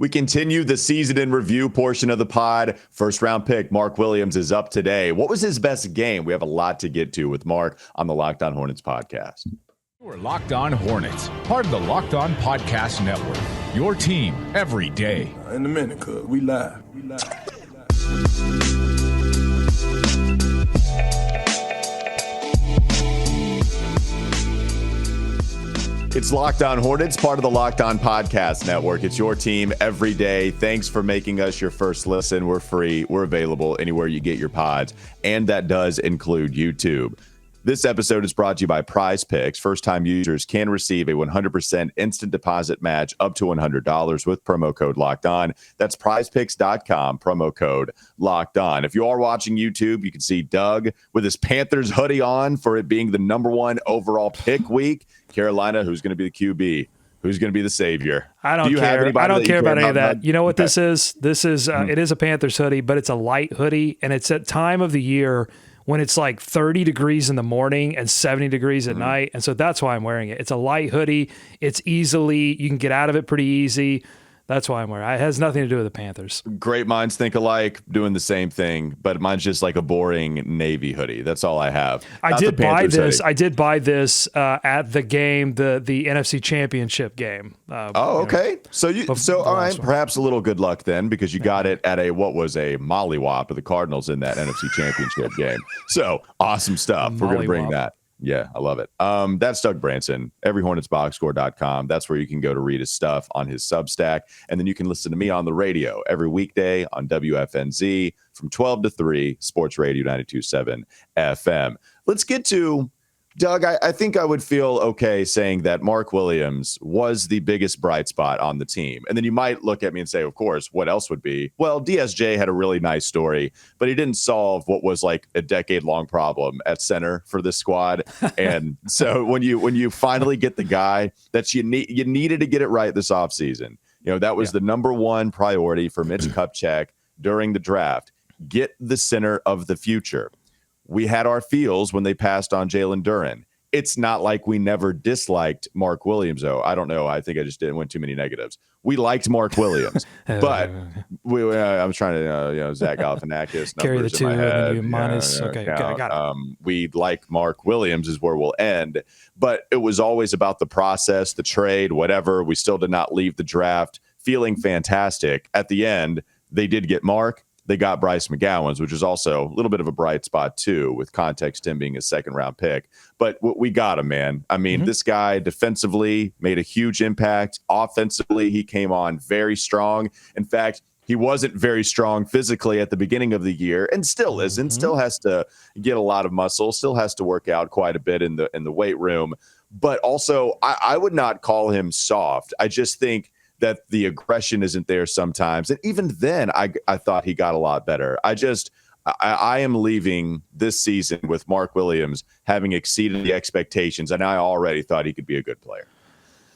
We continue the season in review portion of the pod. First round pick, Mark Williams, is up today. What was his best game? We have a lot to get to with Mark on the Locked On Hornets podcast. We're Locked On Hornets, part of the Locked On Podcast Network. Your team every day. In a minute, cuz we live. It's Locked On Hornets, part of the Locked On Podcast Network. It's your team every day. Thanks for making us your first listen. We're free. We're available anywhere you get your pods, and that does include YouTube. This episode is brought to you by PrizePicks. First-time users can receive a 100% instant deposit match up to $100 with promo code Locked On. That's PrizePicks.com, promo code Locked On. If you are watching YouTube, you can see Doug with his Panthers hoodie on for it being the number one overall pick week. Carolina, who's going to be the QB? Who's going to be the savior? I don't care. I don't care about any of that. You know what this is? This is it is a Panthers hoodie, but it's a light hoodie, and it's at time of the year when it's like 30 degrees in the morning and 70 degrees at night. And so that's why I'm wearing it. It's a light hoodie. You can get out of it pretty easy. That's why I'm wearing it. It has nothing to do with the Panthers. Great minds think alike, doing the same thing, but mine's just like a boring Navy hoodie. That's all I have. I did buy this at the game, the NFC Championship game. Okay. All right, perhaps a little good luck then, because you got it at a mollywop of the Cardinals in that NFC Championship game. So awesome stuff. We're going to bring that. Yeah, I love it. That's Doug Branson, everyhornetsboxscore.com. That's where you can go to read his stuff on his Substack. And then you can listen to me on the radio every weekday on WFNZ from 12 to 3, Sports Radio 92.7 FM. Let's get to, Doug, I think I would feel okay saying that Mark Williams was the biggest bright spot on the team. And then you might look at me and say, of course, what else would be? Well, DSJ had a really nice story, but he didn't solve what was like a decade-long problem at center for this squad. And so when you finally get the guy that you needed to get it right this offseason, that was the number one priority for Mitch Kupchak during the draft. Get the center of the future. We had our feels when they passed on Jalen Duren. It's not like we never disliked Mark Williams, though. I don't know. I think I just went too many negatives. We liked Mark Williams, but I'm trying to, Zach Galifianakis carry the two in my head. And then minus. Okay, got it. We like Mark Williams is where we'll end, but it was always about the process, the trade, whatever. We still did not leave the draft feeling fantastic. At the end, they did get Mark. They got Bryce McGowens, which is also a little bit of a bright spot, too, with context him being a second-round pick. But we got him, man. I mean, this guy defensively made a huge impact. Offensively, he came on very strong. In fact, he wasn't very strong physically at the beginning of the year and still isn't. Still has to get a lot of muscle, still has to work out quite a bit in the weight room. But also, I would not call him soft. I just think that the aggression isn't there sometimes. And even then, I thought he got a lot better. I am leaving this season with Mark Williams having exceeded the expectations, and I already thought he could be a good player.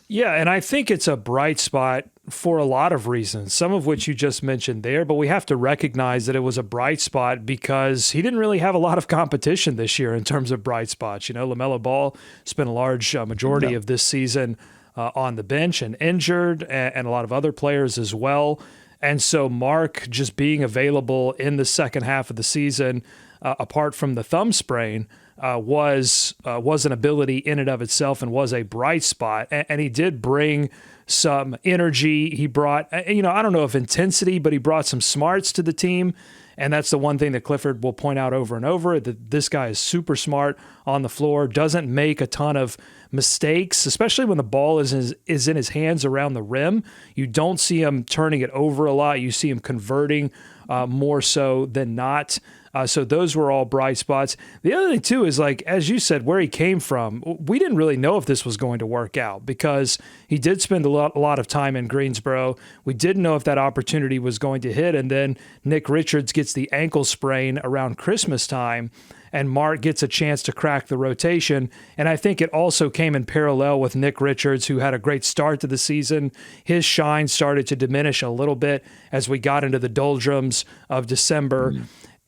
Yeah, and I think it's a bright spot for a lot of reasons, some of which you just mentioned there, but we have to recognize that it was a bright spot because he didn't really have a lot of competition this year in terms of bright spots. LaMelo Ball spent a large majority of this season on the bench and injured, and a lot of other players as well. And so Mark just being available in the second half of the season, apart from the thumb sprain, was an ability in and of itself and was a bright spot. And he did bring some energy. He brought, I don't know if intensity, but he brought some smarts to the team. And that's the one thing that Clifford will point out over and over, that this guy is super smart on the floor, doesn't make a ton of mistakes, especially when the ball is in his hands around the rim. You don't see him turning it over a lot. You see him converting more so than not. So those were all bright spots. The other thing, too, is like, as you said, where he came from, we didn't really know if this was going to work out because he did spend a lot of time in Greensboro. We didn't know if that opportunity was going to hit. And then Nick Richards gets the ankle sprain around Christmas time, and Mark gets a chance to crack the rotation. And I think it also came in parallel with Nick Richards, who had a great start to the season. His shine started to diminish a little bit as we got into the doldrums of December.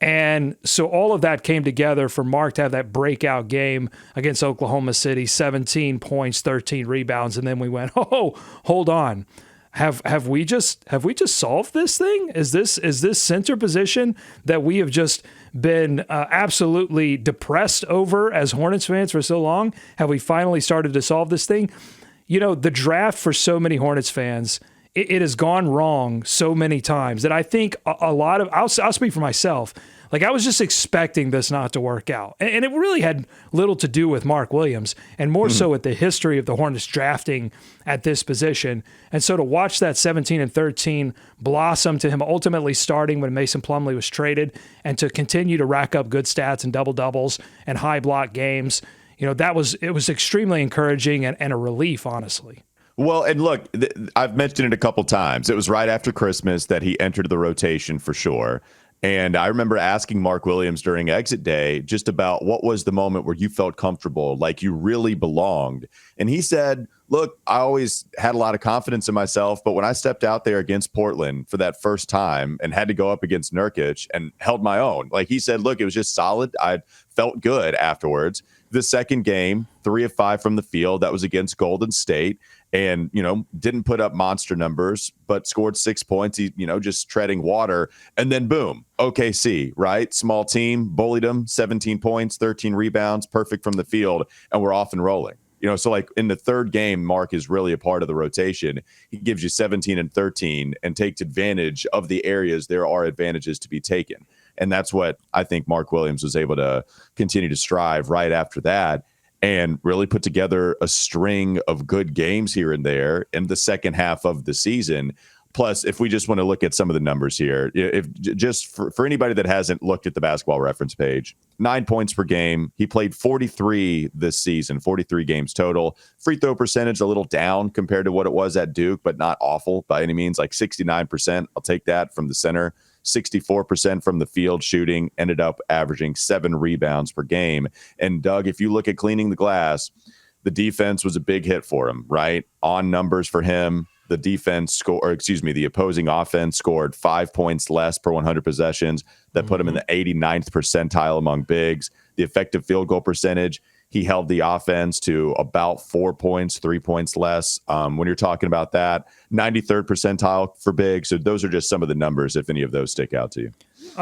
And so all of that came together for Mark to have that breakout game against Oklahoma City, 17 points, 13 rebounds. And then we went, oh, hold on. have we just solved this thing? Is this center position that we have just been absolutely depressed over as Hornets fans for so long? Have we finally started to solve this thing? You know, the draft for so many Hornets fans, it has gone wrong so many times that I think a lot of, I'll speak for myself, like I was just expecting this not to work out. And it really had little to do with Mark Williams and more so with the history of the Hornets drafting at this position. And so to watch that 17-13 blossom to him ultimately starting when Mason Plumlee was traded and to continue to rack up good stats and double-doubles and high block games, you know, it was extremely encouraging and a relief, honestly. Well, and look, I've mentioned it a couple times. It was right after Christmas that he entered the rotation for sure. And I remember asking Mark Williams during exit day just about what was the moment where you felt comfortable, like you really belonged. And he said, look, I always had a lot of confidence in myself, but when I stepped out there against Portland for that first time and had to go up against Nurkic and held my own, like he said, look, it was just solid. I felt good afterwards. The second game, 3 of 5 from the field, that was against Golden State. And, you know, didn't put up monster numbers, but scored 6 points, just treading water. And then boom, OKC, right? Small team, bullied them, 17 points, 13 rebounds, perfect from the field, and we're off and rolling. You know, so like in the third game, Mark is really a part of the rotation. He gives you 17 and 13 and takes advantage of the areas there are advantages to be taken. And that's what I think Mark Williams was able to continue to strive right after that and really put together a string of good games here and there in the second half of the season. Plus, if we just want to look at some of the numbers here, if just for anybody that hasn't looked at the basketball reference page, 9 points per game. He played 43 this season, 43 games total. Free throw percentage a little down compared to what it was at Duke, but not awful by any means, like 69%. I'll take that from the center. 64% from the field shooting, ended up averaging 7 rebounds per game. And Doug, if you look at cleaning the glass, the defense was a big hit for him, right? On numbers for him, the opposing offense scored 5 points less per 100 possessions. That put him in the 89th percentile among bigs. The effective field goal percentage, he held the offense to about 4 points, 3 points less. When you're talking about that, 93rd percentile for big. So those are just some of the numbers, if any of those stick out to you.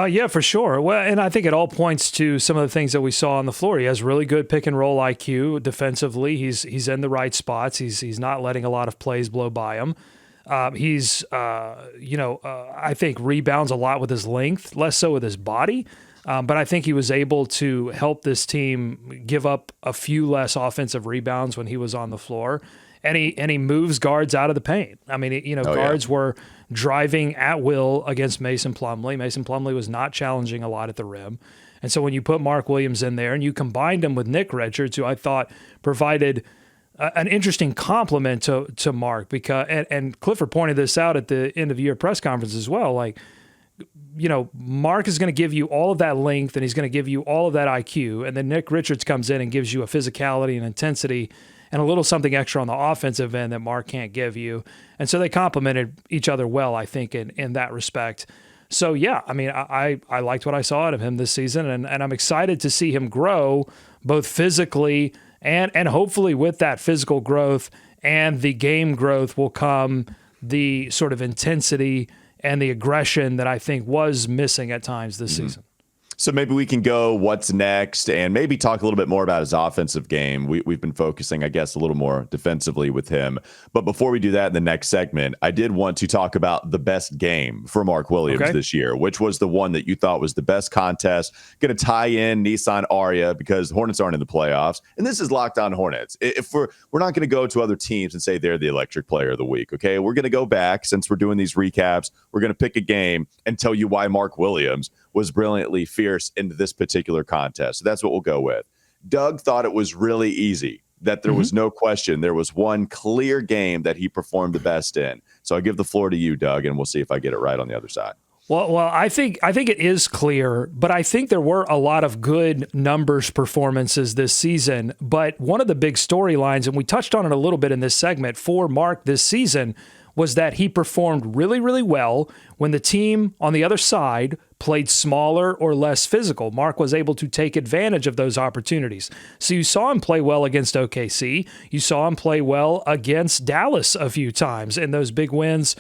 Yeah, for sure. Well, and I think it all points to some of the things that we saw on the floor. He has really good pick and roll IQ defensively. He's in the right spots. He's not letting a lot of plays blow by him. I think rebounds a lot with his length, less so with his body. But I think he was able to help this team give up a few less offensive rebounds when he was on the floor. And he moves guards out of the paint. I mean, guards were driving at will against Mason Plumlee. Mason Plumlee was not challenging a lot at the rim. And so when you put Mark Williams in there and you combined him with Nick Richards, who I thought provided an interesting complement to Mark, because and Clifford pointed this out at the end of year press conference as well, like, you know, Mark is going to give you all of that length and he's going to give you all of that IQ. And then Nick Richards comes in and gives you a physicality and intensity and a little something extra on the offensive end that Mark can't give you. And so they complemented each other well, I think, in that respect. So, yeah, I mean, I liked what I saw out of him this season, and I'm excited to see him grow both physically and hopefully with that physical growth and the game growth will come the sort of intensity and the aggression that I think was missing at times this season. So maybe we can go what's next and maybe talk a little bit more about his offensive game. We've been focusing, I guess, a little more defensively with him. But before we do that in the next segment, I did want to talk about the best game for Mark Williams this year, which was the one that you thought was the best contest. Going to tie in Nissan Aria because the Hornets aren't in the playoffs. And this is Locked On Hornets. If we're not going to go to other teams and say they're the electric player of the week, okay? We're going to go back, since we're doing these recaps, we're going to pick a game and tell you why Mark Williams was brilliantly fierce into this particular contest. So that's what we'll go with. Doug thought it was really easy, that there was no question. There was one clear game that he performed the best in. So I give the floor to you, Doug, and we'll see if I get it right on the other side. Well, I think it is clear, but I think there were a lot of good numbers performances this season. But one of the big storylines, and we touched on it a little bit in this segment for Mark this season, was that he performed really, really well when the team on the other side played smaller or less physical. Mark was able to take advantage of those opportunities. So you saw him play well against OKC. You saw him play well against Dallas a few times in those big wins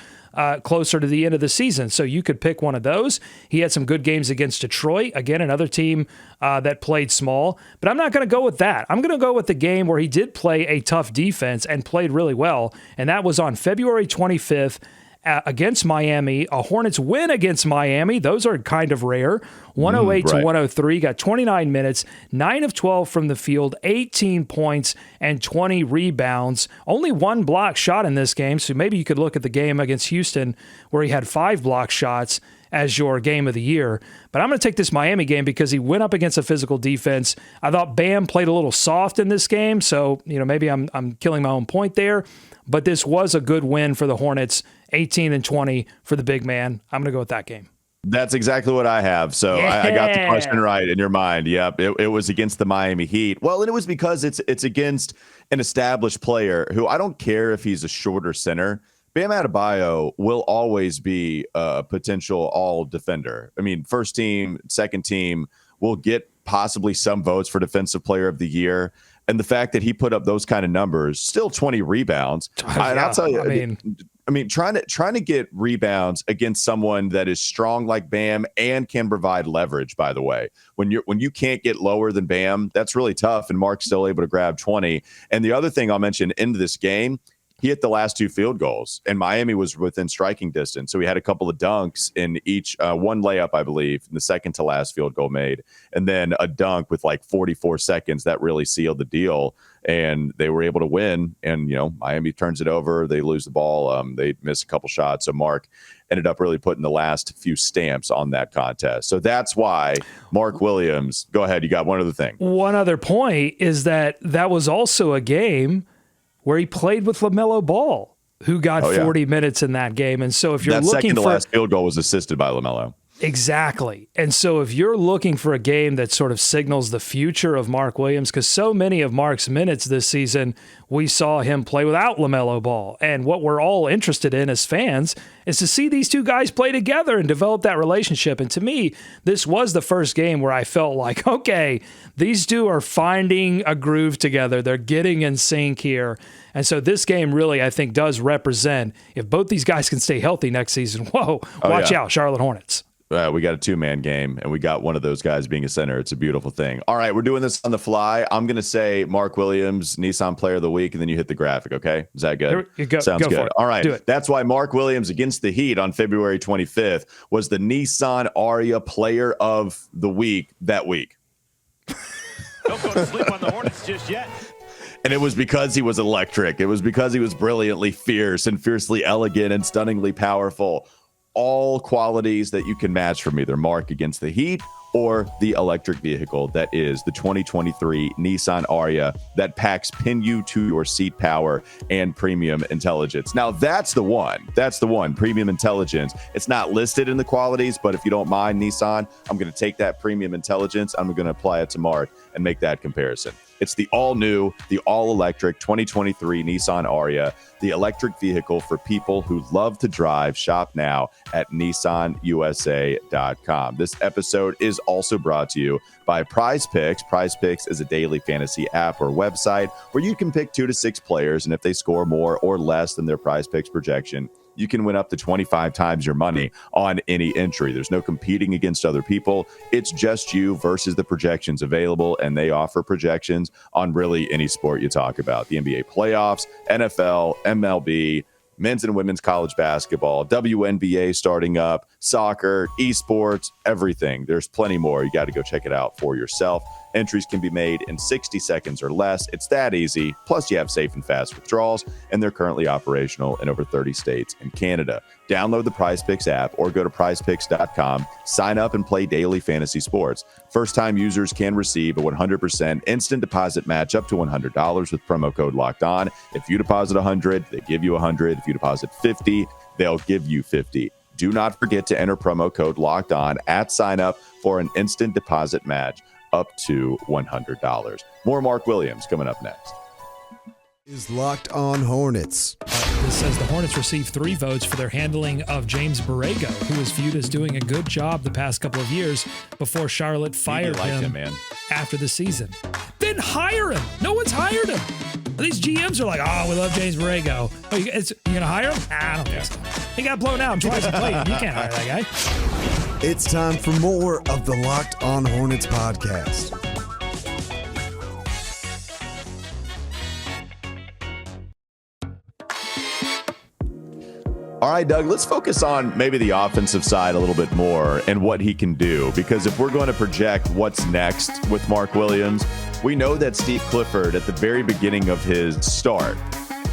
closer to the end of the season. So you could pick one of those. He had some good games against Detroit, again, another team that played small. But I'm not going to go with that. I'm going to go with the game where he did play a tough defense and played really well, and that was on February 25th against Miami. A Hornets win against Miami. Those are kind of rare. 108 to 103, got 29 minutes, 9 of 12 from the field, 18 points and 20 rebounds. Only one block shot in this game, so maybe you could look at the game against Houston where he had 5 block shots as your game of the year. But I'm going to take this Miami game because he went up against a physical defense. I thought Bam played a little soft in this game, so maybe I'm killing my own point there. But this was a good win for the Hornets, 18 and 20 for the big man. I'm going to go with that game. That's exactly what I have. So yeah. I got the question right in your mind. Yep. It was against the Miami Heat. Well, and it was because it's against an established player who I don't care if he's a shorter center. Bam Adebayo will always be a potential all defender. I mean, first team, second team will get possibly some votes for defensive player of the year. And the fact that he put up those kind of numbers, still 20 rebounds. Yeah, and I'll tell you, I mean, trying to get rebounds against someone that is strong like Bam and can provide leverage, by the way, when you can't get lower than Bam, that's really tough. And Mark's still able to grab 20. And the other thing I'll mention into this game, he hit the last 2 field goals, and Miami was within striking distance. So he had a couple of dunks in each, one layup, I believe, in the second to last field goal made, and then a dunk with like 44 seconds that really sealed the deal. And they were able to win. And, Miami turns it over. They lose the ball. They miss a couple shots. So Mark ended up really putting the last few stamps on that contest. So that's why Mark Williams, go ahead. You got one other thing. One other point is that was also a game where he played with LaMelo Ball, who got 40 minutes in that game. And so if you're looking second to last field goal was assisted by LaMelo. Exactly. And so if you're looking for a game that sort of signals the future of Mark Williams, because so many of Mark's minutes this season, we saw him play without LaMelo Ball. And what we're all interested in as fans is to see these two guys play together and develop that relationship. And to me, this was the first game where I felt like, okay, these two are finding a groove together. They're getting in sync here. And so this game really, I think, does represent, if both these guys can stay healthy next season, watch out, Charlotte Hornets. We got a 2-man game, and we got one of those guys being a center. It's a beautiful thing. All right, we're doing this on the fly. I'm going to say Mark Williams, Nissan Player of the Week, and then you hit the graphic, okay? Is that good? Sounds good. All right, that's why Mark Williams against the Heat on February 25th was the Nissan Aria Player of the Week that week. Don't go to sleep on the Hornets just yet. And it was because he was electric. It was because he was brilliantly fierce and fiercely elegant and stunningly powerful. All qualities that you can match from either Mark against the Heat or the electric vehicle that is the 2023 Nissan Aria that packs pin you to your seat power and premium intelligence. Now, that's the one. That's the one. Premium intelligence. It's not listed in the qualities, but if you don't mind, Nissan, I'm going to take that premium intelligence. I'm going to apply it to Mark and make that comparison. It's the all-new, the all-electric 2023 Nissan Aria, the electric vehicle for people who love to drive. Shop now at nissanusa.com. This episode is also brought to you by PrizePicks. PrizePicks is a daily fantasy app or website where you can pick 2 to 6 players, and if they score more or less than their PrizePicks projection, you can win up to 25 times your money on any entry. There's no competing against other people. It's just you versus the projections available, and they offer projections on really any sport you talk about. The NBA playoffs, NFL, MLB, men's and women's college basketball, WNBA starting up, soccer, esports, everything. There's plenty more. You got to go check it out for yourself. Entries can be made in 60 seconds or less. It's that easy. Plus, you have safe and fast withdrawals, and they're currently operational in over 30 states and Canada. Download the PrizePicks app or go to prizepicks.com. Sign up and play daily fantasy sports. First-time users can receive a 100% instant deposit match up to $100 with promo code Locked On. If you deposit $100, they give you $100. If you deposit $50, they'll give you $50. Do not forget to enter promo code Locked On at sign up for an instant deposit match up to $100. More Mark Williams coming up next. Is Locked On Hornets. This says the Hornets received 3 votes for their handling of James Borrego, who was viewed as doing a good job the past couple of years before Charlotte fired him after the season. Then hire him. No one's hired him. These GMs are like, oh, we love James Borrego. Oh, you going to hire him? I don't think so. He got blown out twice in play. You can't hire that guy. It's time for more of the Locked On Hornets podcast. All right, Doug, let's focus on maybe the offensive side a little bit more and what he can do. Because if we're going to project what's next with Mark Williams, we know that Steve Clifford at the very beginning of his start,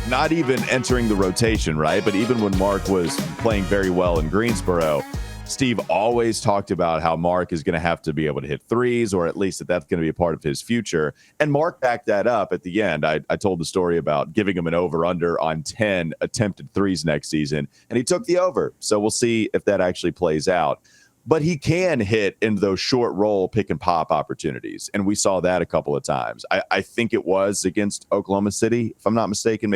not even entering the rotation, right? But even when Mark was playing very well in Greensboro, Steve always talked about how Mark is going to have to be able to hit threes, or at least that's going to be a part of his future. And Mark backed that up at the end. I told the story about giving him an over-under on 10 attempted threes next season, and he took the over. So we'll see if that actually plays out. But he can hit in those short roll pick and pop opportunities. And we saw that a couple of times. I think it was against Oklahoma City, if I'm not mistaken,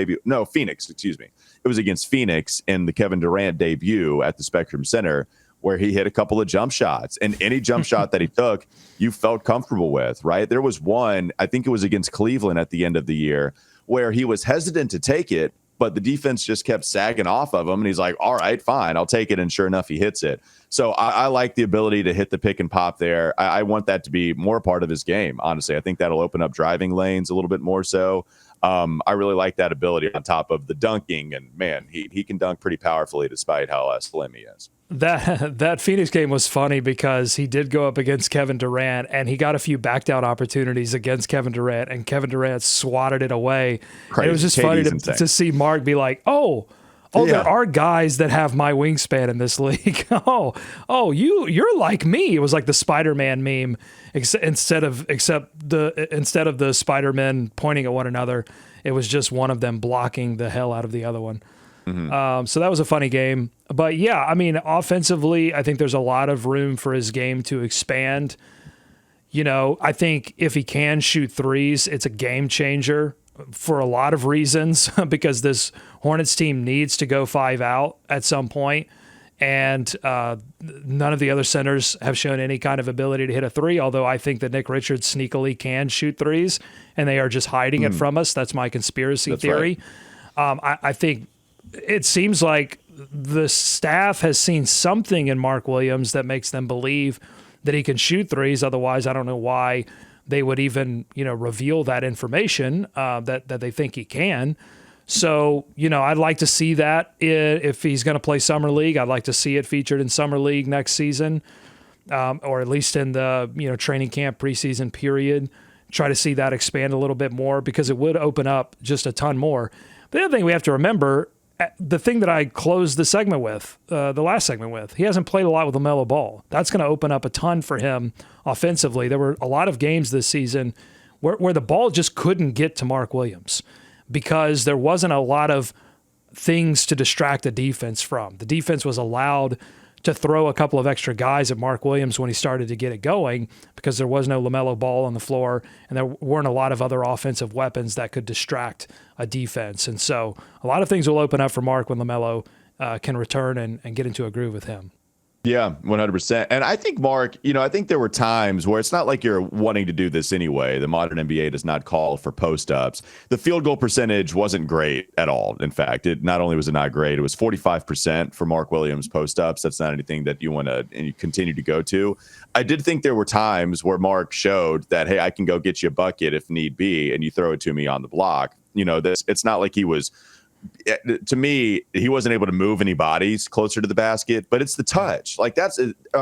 Phoenix, excuse me. It was against Phoenix in the Kevin Durant debut at the Spectrum Center, where he hit a couple of jump shots, and any jump shot that he took, you felt comfortable with, right? There was one, I think it was against Cleveland at the end of the year, where he was hesitant to take it, but the defense just kept sagging off of him. And he's like, all right, fine, I'll take it. And sure enough, he hits it. So I like the ability to hit the pick and pop there. I want that to be more part of his game, honestly. I think that'll open up driving lanes a little bit more so. I really like that ability on top of the dunking. And, man, he can dunk pretty powerfully despite how slim he is. That Phoenix game was funny because he did go up against Kevin Durant, and he got a few back down opportunities against Kevin Durant, and Kevin Durant swatted it away. It was just funny to see Mark be like, oh, yeah, there are guys that have my wingspan in this league. You're like me. It was like the Spider-Man meme, instead of the Spider-Men pointing at one another, it was just one of them blocking the hell out of the other one. Mm-hmm. So that was a funny game. But yeah, I mean, offensively, I think there's a lot of room for his game to expand. You know, I think if he can shoot threes, it's a game changer for a lot of reasons, because this Hornets team needs to go 5 out at some point. And none of the other centers have shown any kind of ability to hit a three, although I think that Nick Richards sneakily can shoot threes, and they are just hiding it from us. That's my conspiracy theory. Right. I think it seems like the staff has seen something in Mark Williams that makes them believe that he can shoot threes. Otherwise, I don't know why they would even, reveal that information that they think he can. So, I'd like to see that if he's going to play Summer League. I'd like to see it featured in Summer League next season, or at least in the training camp preseason period. Try to see that expand a little bit more, because it would open up just a ton more. The other thing we have to remember, the thing that I closed the segment with, the last segment with, he hasn't played a lot with LaMelo Ball. That's going to open up a ton for him offensively. There were a lot of games this season where the ball just couldn't get to Mark Williams because there wasn't a lot of things to distract the defense from. The defense was allowed to throw a couple of extra guys at Mark Williams when he started to get it going, because there was no LaMelo Ball on the floor, and there weren't a lot of other offensive weapons that could distract a defense. And so a lot of things will open up for Mark when LaMelo can return and get into a groove with him. Yeah, 100%. And I think, Mark, I think there were times where it's not like you're wanting to do this anyway. The modern NBA does not call for post-ups. The field goal percentage wasn't great at all. In fact, it not only was it not great, it was 45% for Mark Williams post-ups. That's not anything that you want to continue to go to. I did think there were times where Mark showed that, hey, I can go get you a bucket if need be, and you throw it to me on the block. It's not like he was... To me, he wasn't able to move any bodies closer to the basket, but it's the touch. Like, that's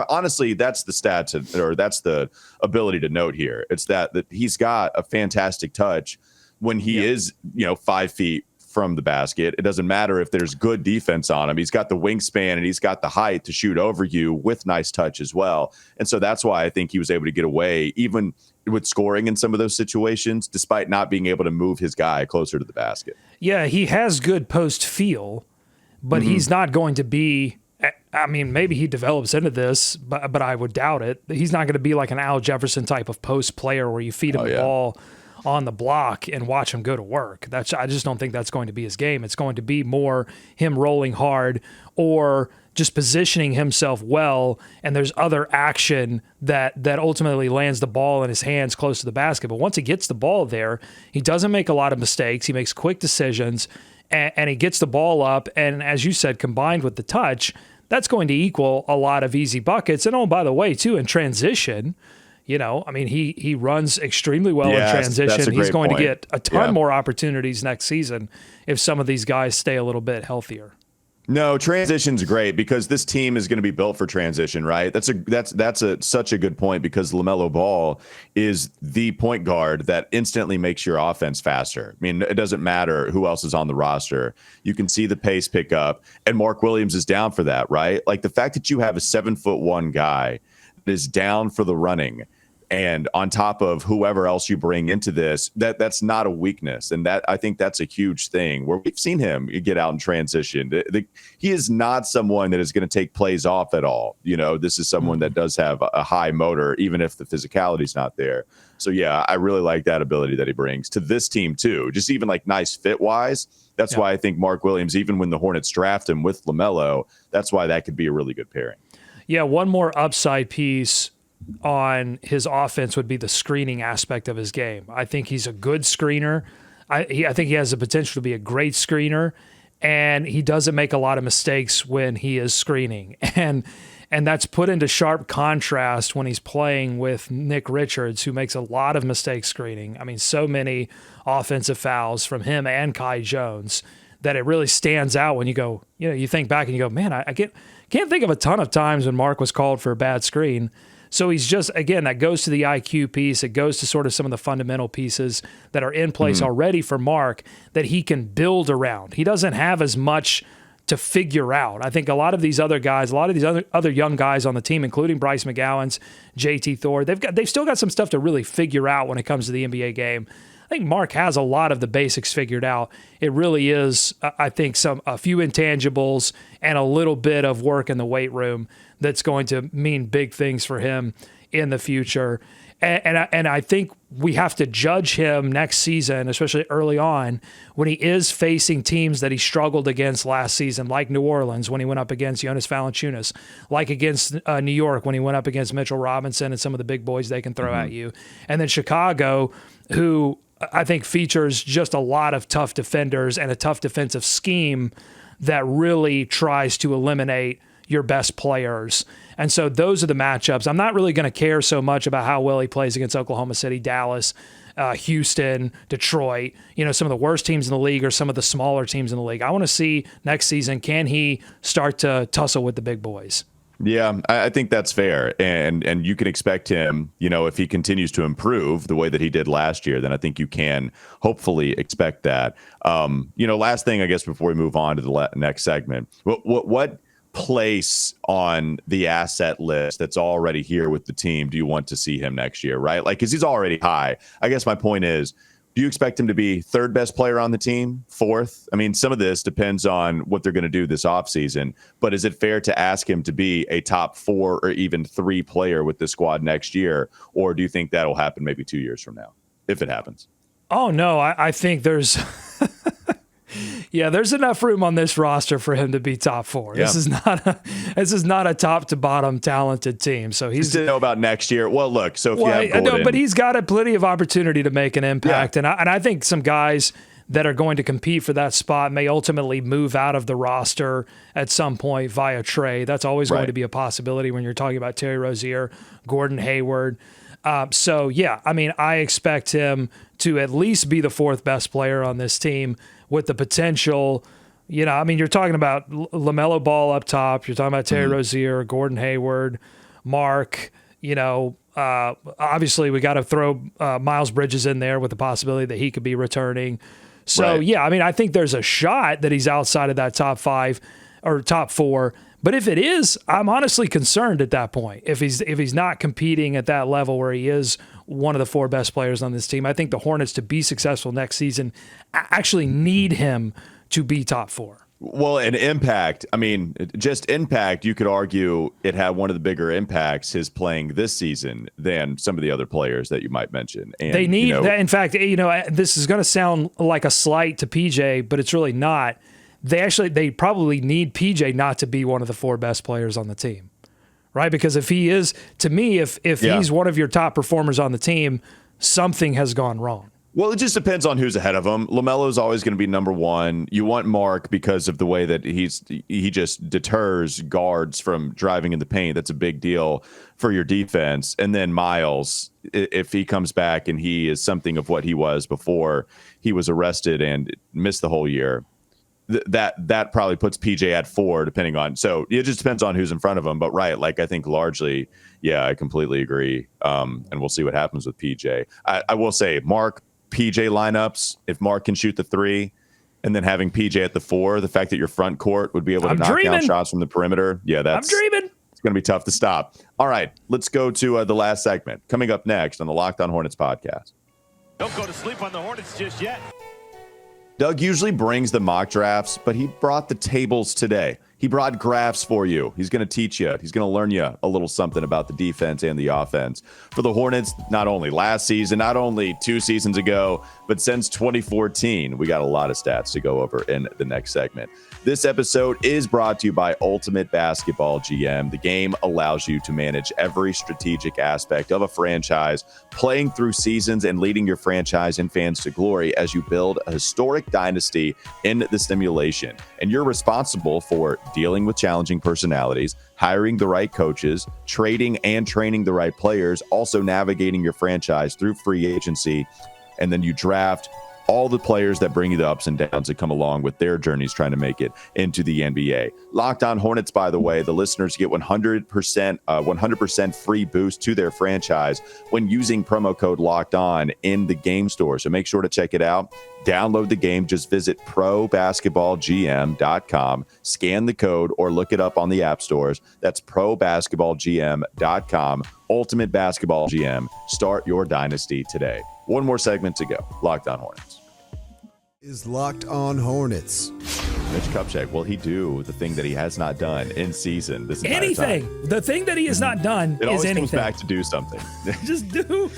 honestly, that's the stats, or that's the ability to note here. It's that he's got a fantastic touch when he is, 5 feet from the basket. It doesn't matter if there's good defense on him. He's got the wingspan and he's got the height to shoot over you with nice touch as well. And so that's why I think he was able to get away, even with scoring in some of those situations, despite not being able to move his guy closer to the basket. Yeah, he has good post feel, but he's not going to be, I mean, maybe he develops into this, but I would doubt it. He's not going to be like an Al Jefferson type of post player where you feed him the ball on the block and watch him go to work. I just don't think that's going to be his game. It's going to be more him rolling hard or just positioning himself well, and there's other action that ultimately lands the ball in his hands close to the basket. But once he gets the ball there, he doesn't make a lot of mistakes. He makes quick decisions, and he gets the ball up. And as you said, combined with the touch, that's going to equal a lot of easy buckets. And oh, by the way, too, in transition, he runs extremely well in transition. He's going to get a ton more opportunities next season if some of these guys stay a little bit healthier. No, transition's great because this team is going to be built for transition, right? That's such a good point because LaMelo Ball is the point guard that instantly makes your offense faster. I mean, it doesn't matter who else is on the roster. You can see the pace pick up, and Mark Williams is down for that, right? Like the fact that you have a 7'1" guy that is down for the running, and on top of whoever else you bring into this, that's not a weakness. And that I think that's a huge thing where we've seen him get out in transition. He is not someone that is going to take plays off at all. This is someone that does have a high motor, even if the physicality is not there. So, yeah, I really like that ability that he brings to this team, too. Just even like nice fit wise. That's why I think Mark Williams, even when the Hornets draft him with LaMelo, that's why that could be a really good pairing. Yeah, one more upside piece on his offense would be the screening aspect of his game. I think he's a good screener. I think he has the potential to be a great screener, and he doesn't make a lot of mistakes when he is screening. And that's put into sharp contrast when he's playing with Nick Richards, who makes a lot of mistakes screening. I mean, so many offensive fouls from him and Kai Jones that it really stands out when you go, you think back and you go, man, I can't think of a ton of times when Mark was called for a bad screen. So he's just, again, that goes to the IQ piece. It goes to sort of some of the fundamental pieces that are in place already for Mark that he can build around. He doesn't have as much to figure out. I think a lot of these other guys, a lot of these other young guys on the team, including Bryce McGowan's, JT Thor, they've still got some stuff to really figure out when it comes to the NBA game. I think Mark has a lot of the basics figured out. It really is, I think, a few intangibles and a little bit of work in the weight room that's going to mean big things for him in the future. And I think we have to judge him next season, especially early on, when he is facing teams that he struggled against last season, like New Orleans when he went up against Jonas Valanciunas, like against New York when he went up against Mitchell Robinson and some of the big boys they can throw at you. And then Chicago, who I think features just a lot of tough defenders and a tough defensive scheme that really tries to eliminate your best players. And so those are the matchups. I'm not really going to care so much about how well he plays against Oklahoma City, Dallas, Houston, Detroit, some of the worst teams in the league or some of the smaller teams in the league. I want to see next season, can he start to tussle with the big boys? Yeah, I think that's fair. And you can expect him, if he continues to improve the way that he did last year, then I think you can hopefully expect that. Last thing, I guess, before we move on to the next segment, what place on the asset list that's already here with the team do you want to see him next year, right? Like, because he's already high. I guess my point is, do you expect him to be third best player on the team, fourth? I mean, some of this depends on what they're going to do this offseason, but is it fair to ask him to be a top 4 or even 3 player with the squad next year? Or do you think that'll happen maybe 2 years from now, if it happens? Oh, no, I think there's there's enough room on this roster for him to be top 4. Yeah. This is not a top to bottom talented team. So he's to know about next year. Well, look, so if you have Gordon, but he's got plenty of opportunity to make an impact. Yeah. And I think some guys that are going to compete for that spot may ultimately move out of the roster at some point via trade. That's always going to be a possibility when you're talking about Terry Rozier, Gordon Hayward. I expect him to at least be the 4th best player on this team with the potential, you're talking about LaMelo Ball up top. You're talking about Terry Rozier, Gordon Hayward, Mark, obviously we got to throw Miles Bridges in there with the possibility that he could be returning. So, I think there's a shot that he's outside of that top 5 or top 4. But if it is, I'm honestly concerned at that point. If he's not competing at that level where he is one of the 4 best players on this team, I think the Hornets, to be successful next season, actually need him to be top 4. Well, an impact. I mean, just impact. You could argue it had one of the bigger impacts, his playing this season, than some of the other players that you might mention. And they need that. In fact, this is going to sound like a slight to PJ, but it's really not. They probably need PJ not to be one of the 4 best players on the team, right? Because if he is, to me, if he's one of your top performers on the team, something has gone wrong. Well, it just depends on who's ahead of him. LaMelo is always going to be number 1. You want Mark because of the way that he just deters guards from driving in the paint. That's a big deal for your defense. And then Miles, if he comes back and he is something of what he was before he was arrested and missed the whole year, that probably puts PJ at 4, depending on. So it just depends on who's in front of him. But right, like I think largely, yeah, I completely agree. And we'll see what happens with PJ. I will say, Mark, PJ lineups, if Mark can shoot the 3 and then having PJ at the 4, the fact that your front court would be able to knock down shots from the perimeter. Yeah, I'm dreaming. It's going to be tough to stop. All right, let's go to the last segment coming up next on the Locked On Hornets podcast. Don't go to sleep on the Hornets just yet. Doug usually brings the mock drafts, but he brought the tables today. He brought graphs for you. He's going to teach you. He's going to learn you a little something about the defense and the offense. For the Hornets, not only last season, not only 2 seasons ago, but since 2014, we got a lot of stats to go over in the next segment. This episode is brought to you by Ultimate Basketball GM. The game allows you to manage every strategic aspect of a franchise, playing through seasons and leading your franchise and fans to glory as you build a historic dynasty in the simulation. And you're responsible for dealing with challenging personalities, hiring the right coaches, trading and training the right players, also navigating your franchise through free agency. And then you draft all the players that bring you the ups and downs that come along with their journeys trying to make it into the NBA. Locked On Hornets, by the way, the listeners get 100% free boost to their franchise when using promo code Locked On in the game store. So make sure to check it out. Download the game. Just visit probasketballgm.com, scan the code, or look it up on the app stores. That's probasketballgm.com. Ultimate Basketball GM. Start your dynasty today. One more segment to go. Locked On Hornets. Is Locked On Hornets. Mitch Kupchak, will he do the thing that he has not done in season this entire anything time? The thing that he has not done it is always anything. comes back to do something. Just do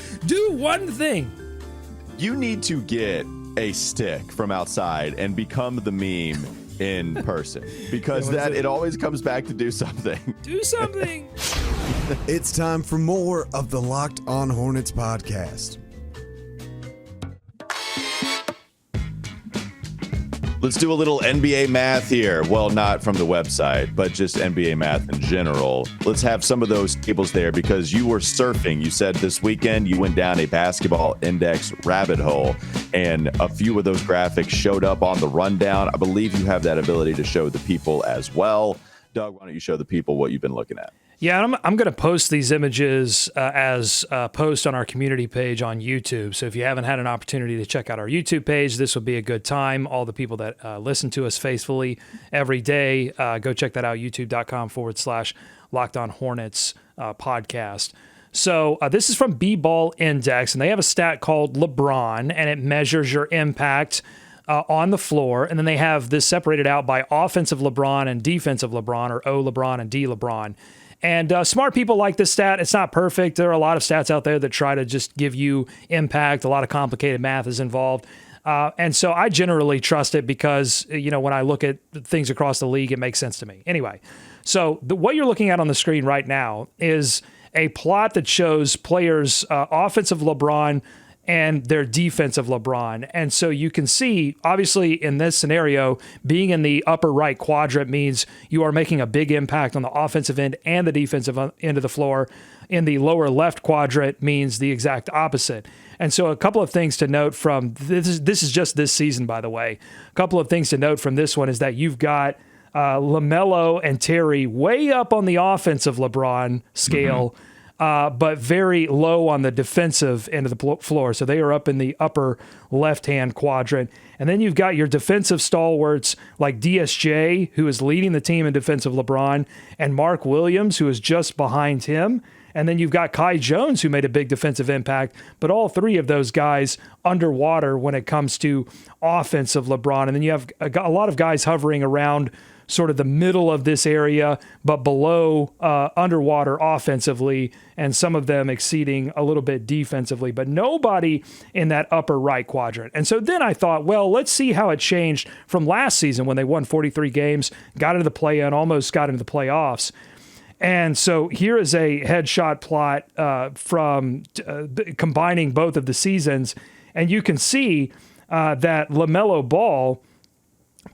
one thing. You need to get a stick from outside and become the meme in person, because it always comes back to do something. Do something. It's time for more of the Locked On Hornets podcast. Let's do a little NBA math here. Well, not from the website, but just NBA math in general. Let's have some of those tables there because you were surfing. You said this weekend you went down a basketball index rabbit hole, and a few of those graphics showed up on the rundown. I believe you have that ability to show the people as well. Doug, why don't you show the people what you've been looking at? Yeah, I'm going to post these images as a post on our community page on YouTube. So if you haven't had an opportunity to check out our YouTube page, this would be a good time. All the people that listen to us faithfully every day, go check that out, youtube.com/Locked On Hornets podcast. So this is from B-Ball Index, and they have a stat called LeBron, and it measures your impact on the floor. And then they have this separated out by offensive LeBron and defensive LeBron, or O LeBron and D LeBron. And smart people like this stat. It's not perfect. There are a lot of stats out there that try to just give you impact. A lot of complicated math is involved. And so I generally trust it because, when I look at things across the league, it makes sense to me. Anyway, so what you're looking at on the screen right now is a plot that shows players offensive LeBron and their defensive LeBron. And so you can see, obviously, in this scenario, being in the upper right quadrant means you are making a big impact on the offensive end and the defensive end of the floor. In the lower left quadrant means the exact opposite. And so a couple of things to note from this is just this season, by the way. A couple of things to note from this one is that you've got LaMelo and Terry way up on the offensive LeBron scale, but very low on the defensive end of the floor. So they are up in the upper left-hand quadrant. And then you've got your defensive stalwarts like DSJ, who is leading the team in defensive LeBron, and Mark Williams, who is just behind him. And then you've got Kai Jones, who made a big defensive impact, but all three of those guys underwater when it comes to offensive LeBron. And then you have a lot of guys hovering around sort of the middle of this area, but below underwater offensively, and some of them exceeding a little bit defensively, but nobody in that upper right quadrant. And so then I thought, well, let's see how it changed from last season when they won 43 games, got into the play-in, almost got into the playoffs. And so here is a headshot plot from combining both of the seasons, and you can see that LaMelo Ball,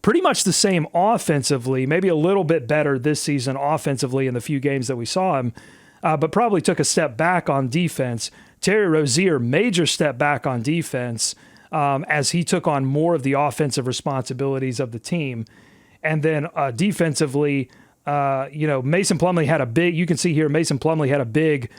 pretty much the same offensively, maybe a little bit better this season offensively in the few games that we saw him, but probably took a step back on defense. Terry Rozier, major step back on defense as he took on more of the offensive responsibilities of the team. And then defensively, Mason Plumlee had a big, you can see here, Mason Plumlee had a big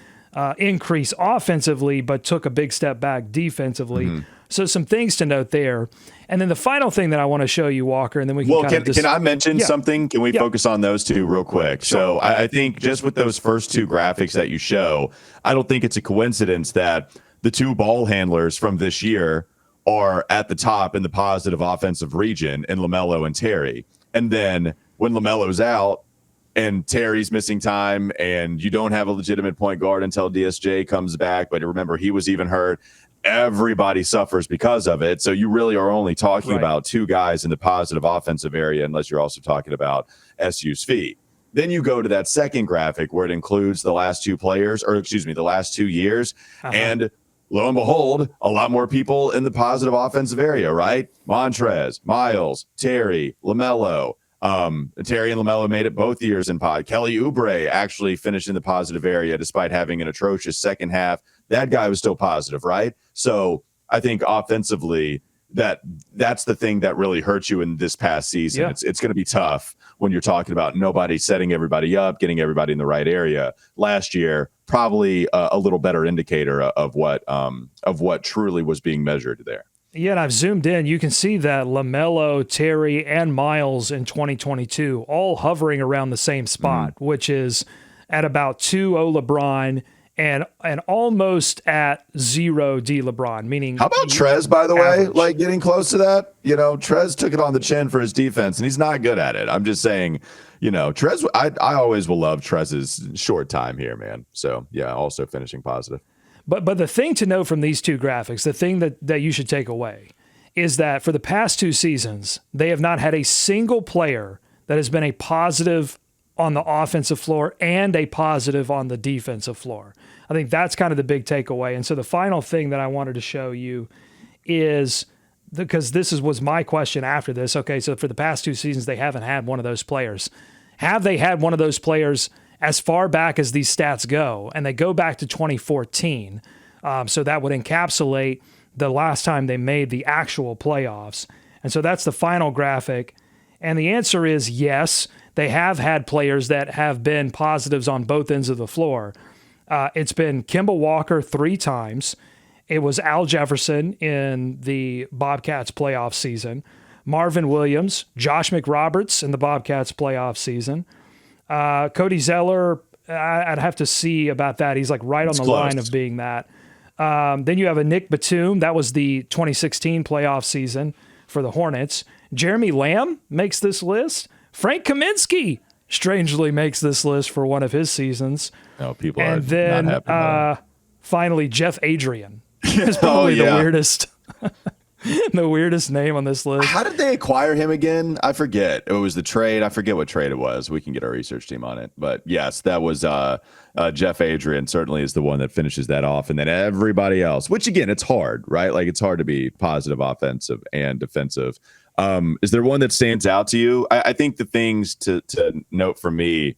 increase offensively, but took a big step back defensively. Mm-hmm. So some things to note there. And then the final thing that I want to show you, Walker, and then we can can I mention something? Can we focus on those two real quick? Sure. So I think just with those first two graphics that you show, I don't think it's a coincidence that the two ball handlers from this year are at the top in the positive offensive region in LaMelo and Terry. And then when LaMelo's out and Terry's missing time and you don't have a legitimate point guard until DSJ comes back, but remember, he was even hurt. Everybody suffers because of it. So you really are only talking about two guys in the positive offensive area, unless you're also talking about SU's feet. Then you go to that second graphic where it includes the last two players, the last 2 years. And lo and behold, a lot more people in the positive offensive area, right? Montrez, Miles, Terry, LaMelo. Terry and LaMelo made it both years in pod. Kelly Oubre actually finished in the positive area despite having an atrocious second half. That guy was still positive, right? So I think offensively, that's the thing that really hurt you in this past season. Yeah. It's going to be tough when you're talking about nobody setting everybody up, getting everybody in the right area. Last year, probably a little better indicator of what truly was being measured there. Yeah, and I've zoomed in. You can see that LaMelo, Terry, and Miles in 2022 all hovering around the same spot, which is at about 2-0 LeBron and almost at 0 D LeBron, meaning. How about Trez, by the way, like getting close to that? You know, Trez took it on the chin for his defense, and he's not good at it. I'm just saying, Trez, I always will love Trez's short time here, man. So, yeah, also finishing positive. But the thing to know from these two graphics, the thing that you should take away is that for the past two seasons, they have not had a single player that has been a positive on the offensive floor and a positive on the defensive floor. I think that's kind of the big takeaway. And so the final thing that I wanted to show you is, because this was my question after this, okay, so for the past two seasons, they haven't had one of those players. Have they had one of those players as far back as these stats go? And they go back to 2014. So that would encapsulate the last time they made the actual playoffs. And so that's the final graphic. And the answer is yes, they have had players that have been positives on both ends of the floor. It's been Kemba Walker 3 times. It was Al Jefferson in the Bobcats playoff season. Marvin Williams, Josh McRoberts in the Bobcats playoff season. Cody Zeller, I'd have to see about that. He's like right on the line of being that. Then you have a Nick Batum. That was the 2016 playoff season for the Hornets. Jeremy Lamb makes this list. Frank Kaminsky strangely makes this list for one of his seasons. Oh, people and are then, not happy. Finally, Jeff Adrian is probably the weirdest. The weirdest name on this list. How did they acquire him again? I forget. It was the trade. I forget what trade it was. We can get our research team on it. But yes, that was Jeff Adrian certainly is the one that finishes that off. And then everybody else, which again, it's hard, right? Like it's hard to be positive offensive and defensive. Is there one that stands out to you? I think the things to note for me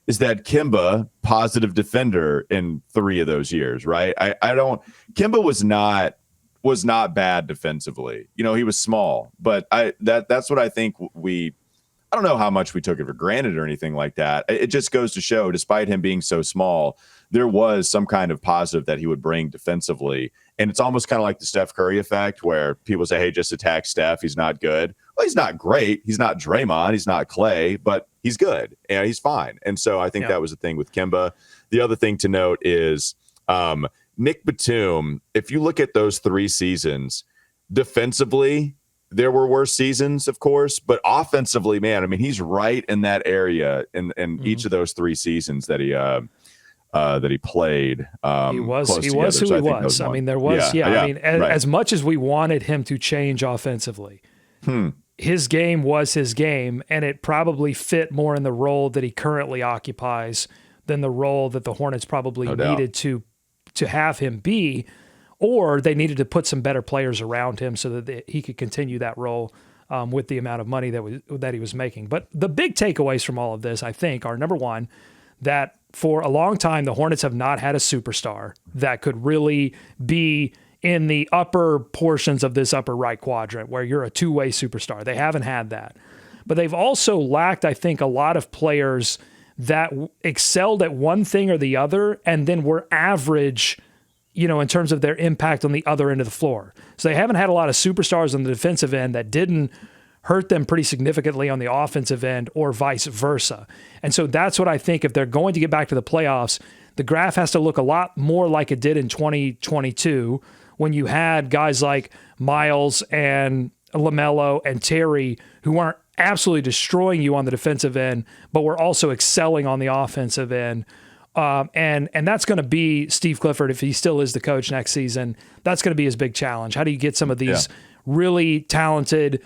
is that Kemba, positive defender in 3 of those years, right? Kemba was not bad defensively. He was small, but that's what I think I don't know how much we took it for granted or anything like that. It just goes to show, despite him being so small, there was some kind of positive that he would bring defensively. And it's almost kind of like the Steph Curry effect where people say, hey, just attack Steph. He's not good. Well, he's not great. He's not Draymond. He's not Clay, but he's good and he's fine. And so I think that was the thing with Kemba. The other thing to note is Nick Batum. If you look at those 3 seasons, defensively, there were worse seasons, of course, but offensively, man, I mean, he's right in that area in each of those 3 seasons that he played. He was who he was. I mean, there was, I mean, as much as we wanted him to change offensively, his game was his game, and it probably fit more in the role that he currently occupies than the role that the Hornets probably needed to have him be, or they needed to put some better players around him so that he could continue that role with the amount of money that he was making. But the big takeaways from all of this, I think, are number one, that for a long time, the Hornets have not had a superstar that could really be in the upper portions of this upper right quadrant where you're a two-way superstar. They haven't had that. But they've also lacked, I think, a lot of players that excelled at one thing or the other and then were average, in terms of their impact on the other end of the floor. So they haven't had a lot of superstars on the defensive end that didn't hurt them pretty significantly on the offensive end or vice versa. And so that's what I think, if they're going to get back to the playoffs, the graph has to look a lot more like it did in 2022 when you had guys like Miles and LaMelo and Terry who weren't absolutely destroying you on the defensive end, but were also excelling on the offensive end. And that's going to be Steve Clifford, if he still is the coach next season. That's going to be his big challenge. How do you get some of these really talented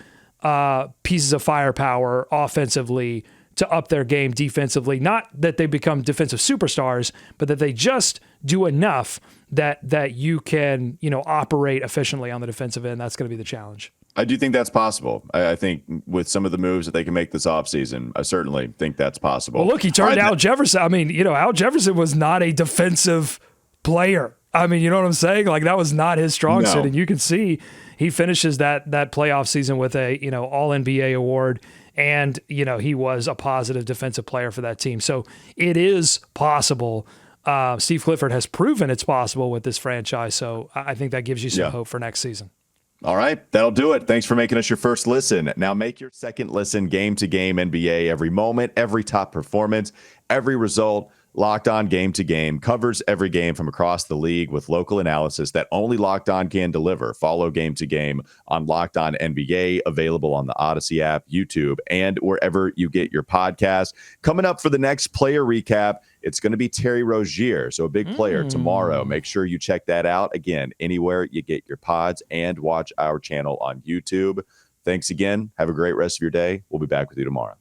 pieces of firepower offensively to up their game defensively? Not that they become defensive superstars, but that they just do enough that you can, operate efficiently on the defensive end. That's going to be the challenge. I do think that's possible. I think with some of the moves that they can make this offseason, I certainly think that's possible. Well, look, he turned Al Jefferson. I mean, Al Jefferson was not a defensive player. I mean, you know what I'm saying? Like, that was not his strong suit. And you can see he finishes that playoff season with a, all NBA award. And, he was a positive defensive player for that team. So it is possible. Steve Clifford has proven it's possible with this franchise. So I think that gives you some hope for next season. All right, that'll do it. Thanks for making us your first listen. Now make your second listen game to game NBA. Every moment, every top performance, every result. Locked On Game to Game covers every game from across the league with local analysis that only Locked On can deliver. Follow Game to Game on Locked On NBA, available on the Odyssey app, YouTube, and wherever you get your podcasts. Coming up for the next player recap, it's going to be Terry Rozier, so a big player tomorrow. Make sure you check that out. Again, anywhere you get your pods, and watch our channel on YouTube. Thanks again. Have a great rest of your day. We'll be back with you tomorrow.